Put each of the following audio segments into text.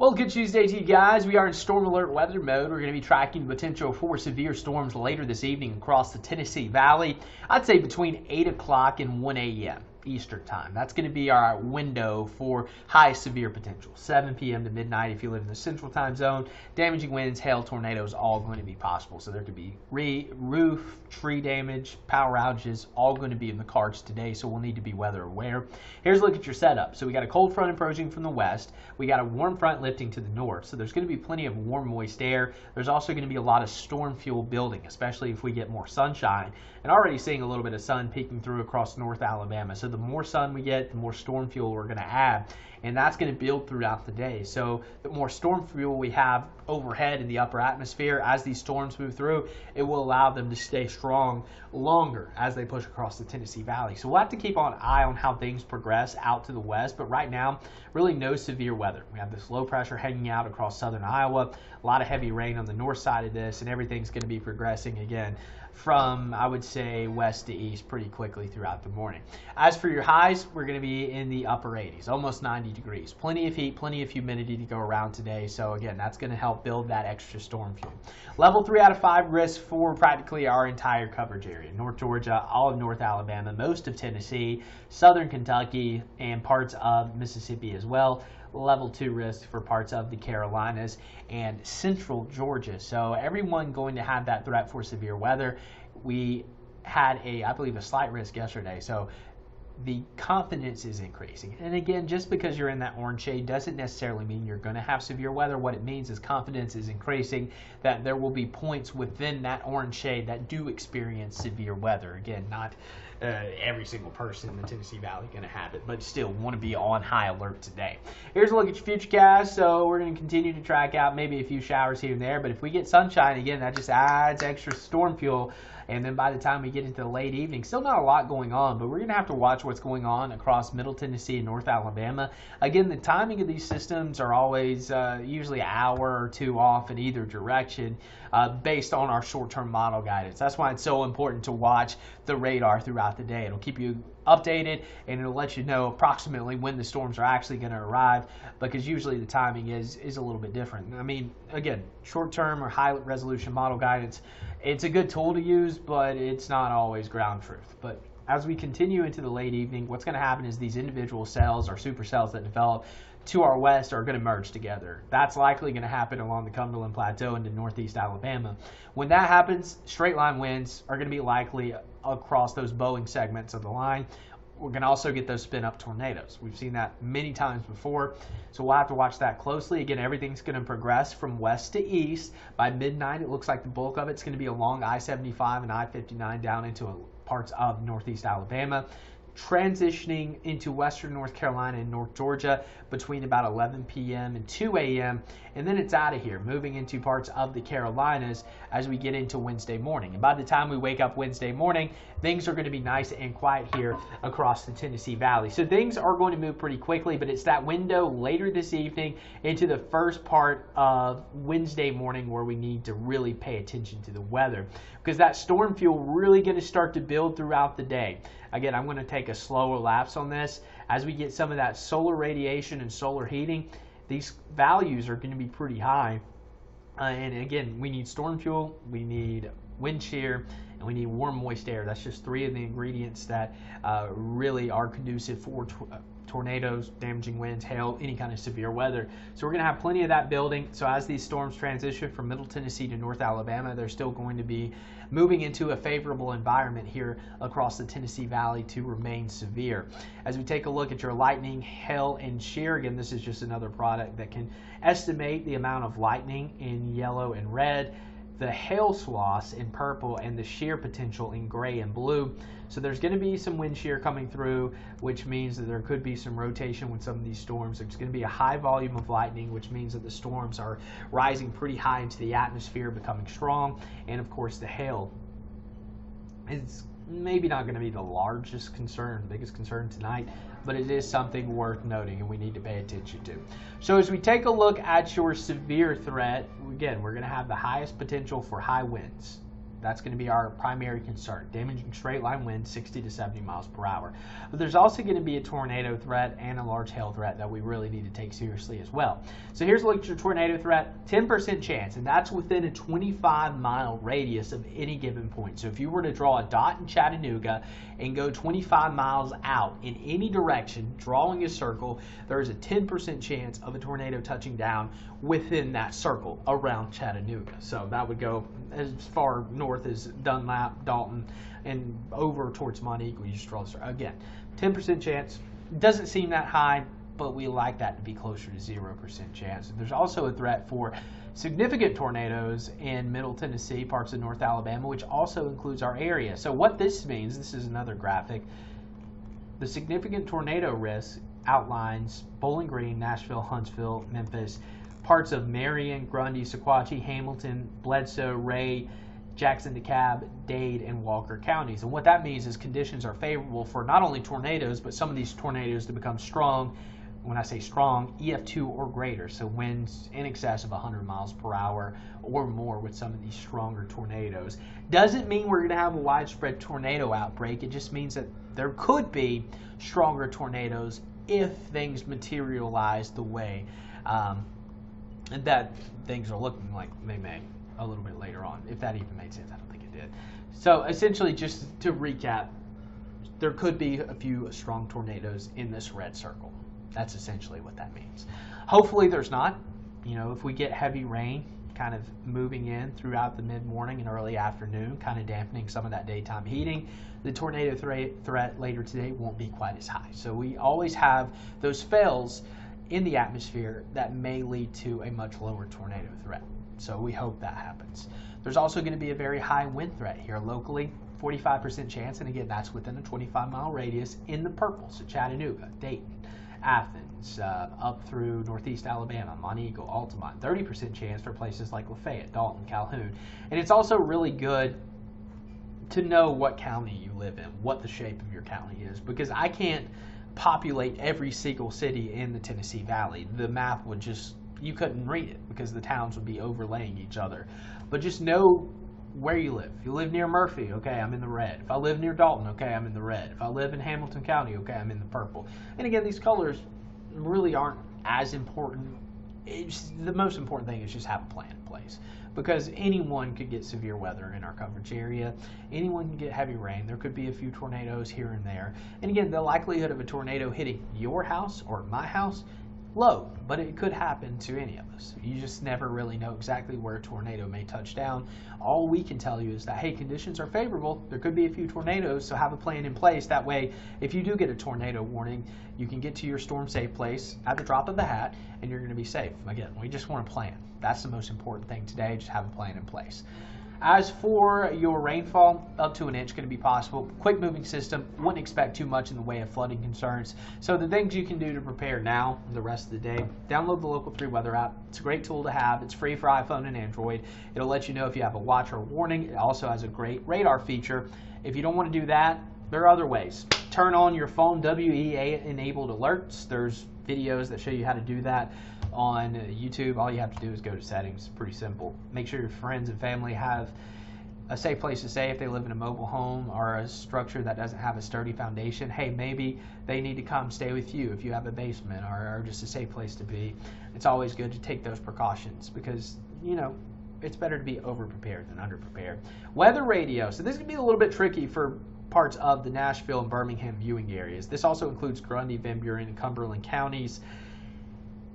Well, good Tuesday to you guys. We are in storm alert weather mode. We're going to be tracking the potential for severe storms later this evening across the Tennessee Valley. I'd say between 8 o'clock and 1 a.m. Eastern time. That's going to be our window for high severe potential. 7 p.m. to midnight if you live in the central time zone. Damaging winds, hail, tornadoes, all going to be possible. So there could be roof, tree damage, power outages, all going to be in the cards today. So we'll need to be weather aware. Here's a look at your setup. So we got a cold front approaching from the west. We got a warm front lifting to the north. So there's going to be plenty of warm, moist air. There's also going to be a lot of storm fuel building, especially if we get more sunshine. And already seeing a little bit of sun peeking through across North Alabama. So the more sun we get, the more storm fuel we're going to add. And that's going to build throughout the day. So the more storm fuel we have overhead in the upper atmosphere as these storms move through, it will allow them to stay strong longer as they push across the Tennessee Valley. So we'll have to keep an eye on how things progress out to the west. But right now, really no severe weather. We have this low pressure hanging out across southern Iowa, a lot of heavy rain on the north side of this, and everything's going to be progressing again from, I would say, west to east pretty quickly throughout the morning. As for your highs, we're going to be in the upper 80s, almost 90 degrees. Plenty of heat, plenty of humidity to go around today. So again, that's going to help build that extra storm fuel. Level 3 out of 5 risk for practically our entire coverage area. North Georgia, all of North Alabama, most of Tennessee, southern Kentucky, and parts of Mississippi as well. Level 2 risk for parts of the Carolinas and central Georgia. So everyone going to have that threat for severe weather. We had I believe, a slight risk yesterday. So the confidence is increasing. And again, just because you're in that orange shade doesn't necessarily mean you're going to have severe weather. What it means is confidence is increasing that there will be points within that orange shade that do experience severe weather. Again, not every single person in the Tennessee Valley going to have it, but still want to be on high alert today. Here's a look at your Futurecast. So we're going to continue to track out maybe a few showers here and there, but if we get sunshine again, that just adds extra storm fuel. And then by the time we get into the late evening, still not a lot going on, but we're going to have to watch what's going on across Middle Tennessee and North Alabama. Again, the timing of these systems are always usually an hour or two off in either direction based on our short-term model guidance. That's why it's so important to watch the radar throughout the day. It'll keep you updated and it'll let you know approximately when the storms are actually going to arrive, because usually the timing is a little bit different. I mean, again, short-term or high-resolution model guidance, it's a good tool to use, but it's not always ground truth. But as we continue into the late evening, what's going to happen is these individual cells or supercells that develop to our west are going to merge together. That's likely going to happen along the Cumberland Plateau into northeast Alabama. When that happens, straight line winds are going to be likely across those bowing segments of the line. We're going to also get those spin-up tornadoes. We've seen that many times before, so we'll have to watch that closely. Again, everything's going to progress from west to east. By midnight, it looks like the bulk of it's going to be along I-75 and I-59 down into parts of northeast Alabama, transitioning into western North Carolina and North Georgia between about 11 p.m. and 2 a.m. And then it's out of here, moving into parts of the Carolinas as we get into Wednesday morning. And by the time we wake up Wednesday morning, things are going to be nice and quiet here across the Tennessee Valley. So things are going to move pretty quickly, but it's that window later this evening into the first part of Wednesday morning where we need to really pay attention to the weather, because that storm fuel really going to start to build throughout the day. Again, I'm going to take a slower lapse on this. As we get some of that solar radiation and solar heating, these values are going to be pretty high. And again, we need storm fuel, we need wind shear, and we need warm, moist air. That's just 3 of the ingredients that really are conducive for tornadoes, damaging winds, hail, any kind of severe weather. So we're going to have plenty of that building. So as these storms transition from Middle Tennessee to North Alabama, they're still going to be moving into a favorable environment here across the Tennessee Valley to remain severe. As we take a look at your lightning, hail, and shear, again, this is just another product that can estimate the amount of lightning in yellow and red, the hail swaths in purple, and the shear potential in gray and blue. So there's going to be some wind shear coming through, which means that there could be some rotation with some of these storms. There's going to be a high volume of lightning, which means that the storms are rising pretty high into the atmosphere, becoming strong. And of course, the hail is maybe not going to be the largest concern, biggest concern tonight, but it is something worth noting and we need to pay attention to. So as we take a look at your severe threat, again, we're going to have the highest potential for high winds. That's going to be our primary concern. Damaging straight line winds 60 to 70 miles per hour. But there's also going to be a tornado threat and a large hail threat that we really need to take seriously as well. So here's a look at your tornado threat. 10% chance, and that's within a 25-mile radius of any given point. So if you were to draw a dot in Chattanooga and go 25 miles out in any direction, drawing a circle, there is a 10% chance of a tornado touching down within that circle around Chattanooga. So that would go as far north as Dunlap, Dalton, and over towards Mont Eagle. You just draw the circle. Again, 10% chance. Doesn't seem that high, but we like that to be closer to 0% chance. There's also a threat for significant tornadoes in Middle Tennessee, parts of North Alabama, which also includes our area. So what this means, this is another graphic, the significant tornado risk outlines Bowling Green, Nashville, Huntsville, Memphis, parts of Marion, Grundy, Sequatchie, Hamilton, Bledsoe, Ray, Jackson, DeKalb, Dade, and Walker counties. And what that means is conditions are favorable for not only tornadoes, but some of these tornadoes to become strong. When I say strong, EF2 or greater, so winds in excess of 100 miles per hour or more with some of these stronger tornadoes. Doesn't mean we're going to have a widespread tornado outbreak. It just means that there could be stronger tornadoes if things materialize the way that things are looking like they may a little bit later on. If that even made sense, I don't think it did. So essentially, just to recap, there could be a few strong tornadoes in this red circle. That's essentially what that means. Hopefully there's not. You know, if we get heavy rain kind of moving in throughout the mid-morning and early afternoon, kind of dampening some of that daytime heating, the tornado threat later today won't be quite as high. So we always have those fails in the atmosphere that may lead to a much lower tornado threat. So we hope that happens. There's also going to be a very high wind threat here locally, 45% chance, and again, that's within a 25-mile radius in the purple, so Chattanooga, Dayton, Athens, up through northeast Alabama, Mont Eagle, Altamont, 30% chance for places like Lafayette, Dalton, Calhoun. And it's also really good to know what county you live in, what the shape of your county is, because I can't populate every single city in the Tennessee Valley. The map would just, you couldn't read it because the towns would be overlaying each other. But just know where you live. If you live near Murphy, okay, I'm in the red. If I live near Dalton, okay, I'm in the red. If I live in Hamilton County, okay, I'm in the purple. And again, these colors really aren't as important. The most important thing is just have a plan in place, because anyone could get severe weather in our coverage area. Anyone can get heavy rain. There could be a few tornadoes here and there. And again, the likelihood of a tornado hitting your house or my house, low, but it could happen to any of us. You just never really know exactly where a tornado may touch down. All we can tell you is that, hey, conditions are favorable. There could be a few tornadoes, so have a plan in place. That way, if you do get a tornado warning, you can get to your storm safe place at the drop of the hat, and you're going to be safe. Again, we just want a plan. That's the most important thing today, just have a plan in place. As for your rainfall, up to an inch going to be possible. Quick moving system, wouldn't expect too much in the way of flooding concerns. So the things you can do to prepare now, the rest of the day, download the Local 3 weather app. It's a great tool to have. It's free for iPhone and Android. It'll let you know if you have a watch or a warning. It also has a great radar feature. If you don't want to do that, there are other ways. Turn on your phone WEA enabled alerts. There's videos that show you how to do that on YouTube. All you have to do is go to settings. Pretty simple. Make sure your friends and family have a safe place to stay if they live in a mobile home or a structure that doesn't have a sturdy foundation. Hey, maybe they need to come stay with you if you have a basement or just a safe place to be. It's always good to take those precautions because, you know, it's better to be over-prepared than under-prepared. Weather radio. So this can be a little bit tricky for parts of the Nashville and Birmingham viewing areas. This also includes Grundy, Van Buren, and Cumberland counties.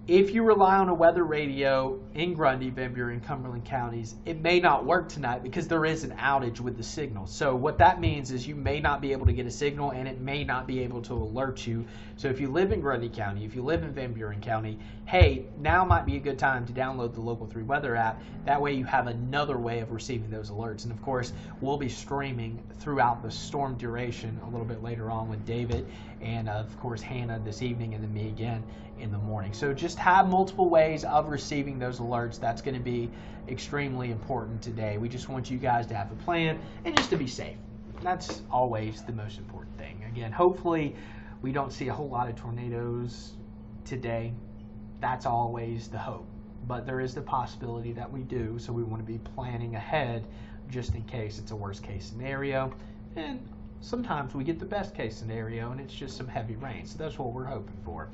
If you rely on a weather radio in Grundy, Van Buren, Cumberland counties, it may not work tonight because there is an outage with the signal. So what that means is you may not be able to get a signal and it may not be able to alert you. So if you live in Grundy County, if you live in Van Buren County, hey, now might be a good time to download the Local 3 weather app. That way you have another way of receiving those alerts. And of course, we'll be streaming throughout the storm duration a little bit later on with David and of course Hannah this evening and then me again in the morning. So just have multiple ways of receiving those alerts. That's going to be extremely important today. We just want you guys to have a plan and just to be safe. That's always the most important thing. Again, hopefully we don't see a whole lot of tornadoes today. That's always the hope. But there is the possibility that we do, so we want to be planning ahead just in case it's a worst case scenario. And sometimes we get the best case scenario and it's just some heavy rain. So that's what we're hoping for.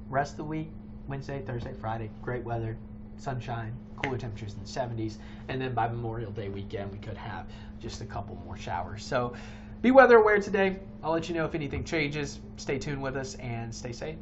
Rest of the week, Wednesday, Thursday, Friday, great weather, sunshine, cooler temperatures in the 70s. And then by Memorial Day weekend, we could have just a couple more showers. So be weather aware today. I'll let you know if anything changes. Stay tuned with us and stay safe.